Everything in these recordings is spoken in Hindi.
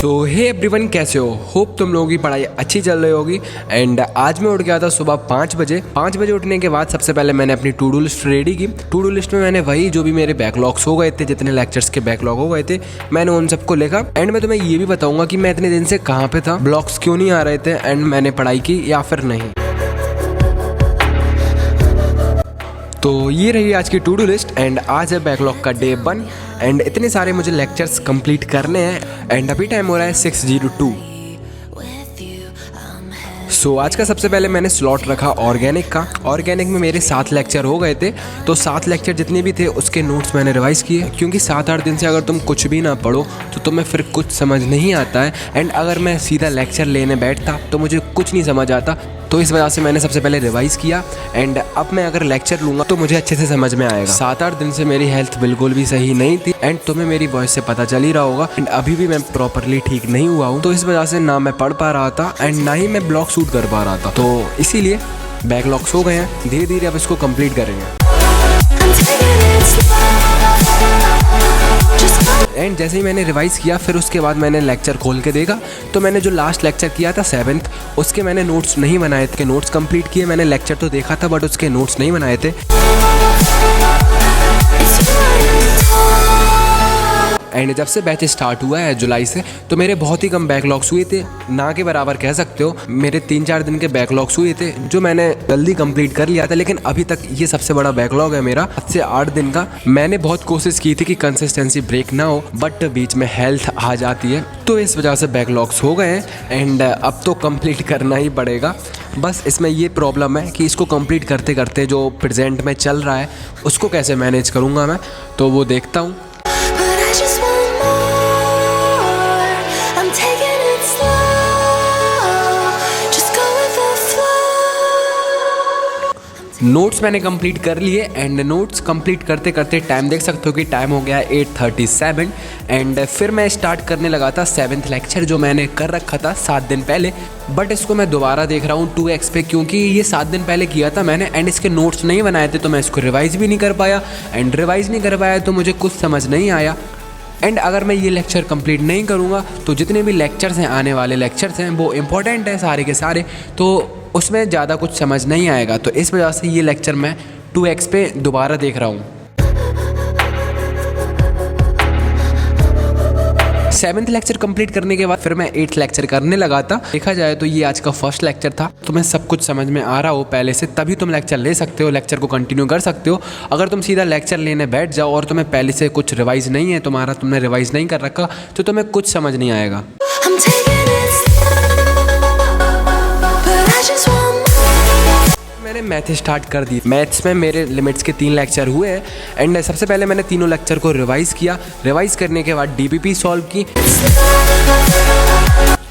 सो हे एवरीवन, कैसे हो? होप तुम लोगों की पढ़ाई अच्छी चल रही होगी। एंड आज मैं उठ गया था सुबह 5 बजे। 5 बजे उठने के बाद सबसे पहले मैंने अपनी टू डू लिस्ट रेडी की। टू डू लिस्ट में मैंने वही जो भी मेरे बैकलॉग्स हो गए थे, जितने लेक्चर्स के बैकलॉग हो गए थे, मैंने उन सबको लिखा। एंड मैं तुम्हें ये भी बताऊंगा कि मैं इतने दिन से कहाँ पे था, ब्लॉग्स क्यों नहीं आ रहे थे, एंड मैंने पढ़ाई की या फिर नहीं। तो ये रही आज की टू डू लिस्ट। एंड आज है बैकलॉग का डे 1 एंड इतने सारे मुझे लेक्चर्स कंप्लीट करने हैं। एंड अभी टाइम हो रहा है 6:02। सो आज का सबसे पहले मैंने स्लॉट रखा ऑर्गेनिक का। ऑर्गेनिक में मेरे 7 लेक्चर हो गए थे, तो 7 लेक्चर जितने भी थे उसके नोट्स मैंने रिवाइज किए, क्योंकि 7-8 दिन से अगर तुम कुछ भी ना पढ़ो तो तुम्हें फिर कुछ समझ नहीं आता है। एंड अगर मैं सीधा लेक्चर लेने बैठता तो मुझे कुछ नहीं समझ आता, तो इस वजह से मैंने सबसे पहले रिवाइज किया। एंड अब मैं अगर लेक्चर लूँगा तो मुझे अच्छे से समझ में आएगा। 7-8 दिन से मेरी हेल्थ बिल्कुल भी सही नहीं थी, एंड तुम्हें मेरी वॉइस से पता चल ही रहा होगा। एंड अभी भी मैं प्रॉपरली ठीक नहीं हुआ हूँ, तो इस वजह से ना मैं पढ़ पा रहा था एंड ना ही मैं ब्लॉग शूट कर पा रहा था। तो इसीलिए बैकलॉग्स हो गए हैं, धीरे धीरे अब इसको कंप्लीट करेंगे। एंड जैसे ही मैंने रिवाइज किया, फिर उसके बाद मैंने लेक्चर खोल के देखा, तो मैंने जो लास्ट लेक्चर किया था 7th, उसके मैंने नोट्स नहीं बनाए थे। नोट्स कंप्लीट किए, मैंने लेक्चर तो देखा था बट उसके नोट्स नहीं बनाए थे। एंड जब से बैच स्टार्ट हुआ है जुलाई से, तो मेरे बहुत ही कम बैकलॉग्स हुए थे, ना के बराबर कह सकते हो। मेरे 3-4 दिन के बैकलॉग्स हुए थे जो मैंने जल्दी कंप्लीट कर लिया था, लेकिन अभी तक ये सबसे बड़ा बैकलॉग है मेरा 7 से 8 दिन का। मैंने बहुत कोशिश की थी कि कंसिस्टेंसी ब्रेक ना हो, बट बीच में हेल्थ आ जाती है, तो इस वजह से बैकलॉग्स हो गए हैं। एंड अब तो कंप्लीट करना ही पड़ेगा। बस इसमें ये प्रॉब्लम है कि इसको कंप्लीट करते करते जो प्रेजेंट में चल रहा है उसको कैसे मैनेज करूँगा मैं, तो वो देखता हूँ। नोट्स मैंने कंप्लीट कर लिए। एंड नोट्स कंप्लीट करते करते टाइम देख सकते हो कि टाइम हो गया 8:37। एंड फिर मैं स्टार्ट करने लगा था 7th लेक्चर, जो मैंने कर रखा था 7 दिन पहले, बट इसको मैं दोबारा देख रहा हूँ 2x पे, क्योंकि ये 7 दिन पहले किया था मैंने एंड इसके नोट्स नहीं बनाए थे, तो मैं इसको रिवाइज़ भी नहीं कर पाया। एंड रिवाइज़ नहीं कर पाया तो मुझे कुछ समझ नहीं आया। एंड अगर मैं ये लेक्चर कंप्लीट नहीं करूँगा तो जितने भी लेक्चर्स हैं, आने वाले लेक्चर्स हैं, वो इंपॉर्टेंट हैं सारे के सारे, तो उसमें ज़्यादा कुछ समझ नहीं आएगा। तो इस वजह से ये लेक्चर मैं 2x पे दोबारा देख रहा हूँ। 7th लेक्चर कंप्लीट करने के बाद फिर मैं 8th लेक्चर करने लगा था। देखा जाए तो ये आज का फर्स्ट लेक्चर था। तुम्हें सब कुछ समझ में आ रहा हो पहले से, तभी तुम लेक्चर ले सकते हो, लेक्चर को कंटिन्यू कर सकते हो। अगर तुम सीधा लेक्चर लेने बैठ जाओ और तुम्हें पहले से कुछ रिवाइज नहीं है, तुमने रिवाइज नहीं कर रखा, तो तुम्हें कुछ समझ नहीं आएगा। मैंने मैथ स्टार्ट कर दी। मैथ्स में मेरे लिमिट्स के 3 लेक्चर हुए हैं। एंड सबसे पहले मैंने तीनों लेक्चर को रिवाइज किया। रिवाइज करने के बाद डीपीपी सॉल्व की।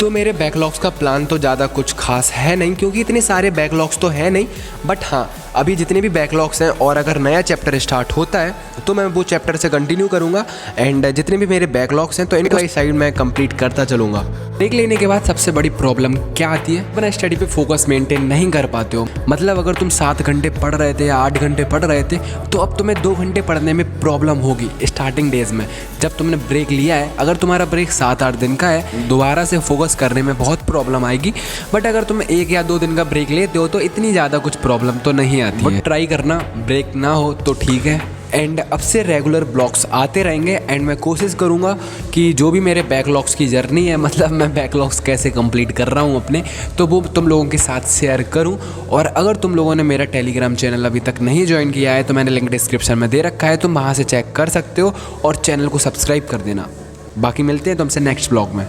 तो मेरे बैकलॉग्स का प्लान तो ज़्यादा कुछ खास है नहीं, क्योंकि इतने सारे बैकलॉग्स तो है नहीं, बट हाँ, अभी जितने भी बैकलॉग्स हैं और अगर नया चैप्टर स्टार्ट होता है तो मैं वो चैप्टर से कंटिन्यू करूँगा। एंड जितने भी मेरे बैकलॉग्स हैं तो इनका इस साइड मैं कंप्लीट करता चलूँगा। ब्रेक लेने के बाद सबसे बड़ी प्रॉब्लम क्या आती है, अपना स्टडी पे फोकस मेंटेन नहीं कर पाते हो। मतलब अगर तुम 7 घंटे पढ़ रहे थे या 8 घंटे पढ़ रहे थे, तो अब तुम्हें 2 घंटे पढ़ने में प्रॉब्लम होगी स्टार्टिंग डेज में। जब तुमने ब्रेक लिया है, अगर तुम्हारा ब्रेक 7-8 दिन का है, दोबारा से फोकस करने में बहुत प्रॉब्लम आएगी। बट अगर तुम 1 या 2 दिन का ब्रेक लेते हो तो इतनी ज़्यादा कुछ प्रॉब्लम तो नहीं आती है। ट्राई करना, ब्रेक ना हो तो ठीक है। एंड अब से रेगुलर ब्लॉग्स आते रहेंगे। एंड मैं कोशिश करूँगा कि जो भी मेरे बैकलॉग्स की जर्नी है, मतलब मैं बैकलॉग्स कैसे कंप्लीट कर रहा हूँ अपने, तो वो तुम लोगों के साथ शेयर करूँ। और अगर तुम लोगों ने मेरा टेलीग्राम चैनल अभी तक नहीं ज्वाइन किया है तो मैंने लिंक डिस्क्रिप्शन में दे रखा है, तुम वहाँ से चेक कर सकते हो और चैनल को सब्सक्राइब कर देना। बाकी मिलते हैं तुमसे नेक्स्ट ब्लॉग में।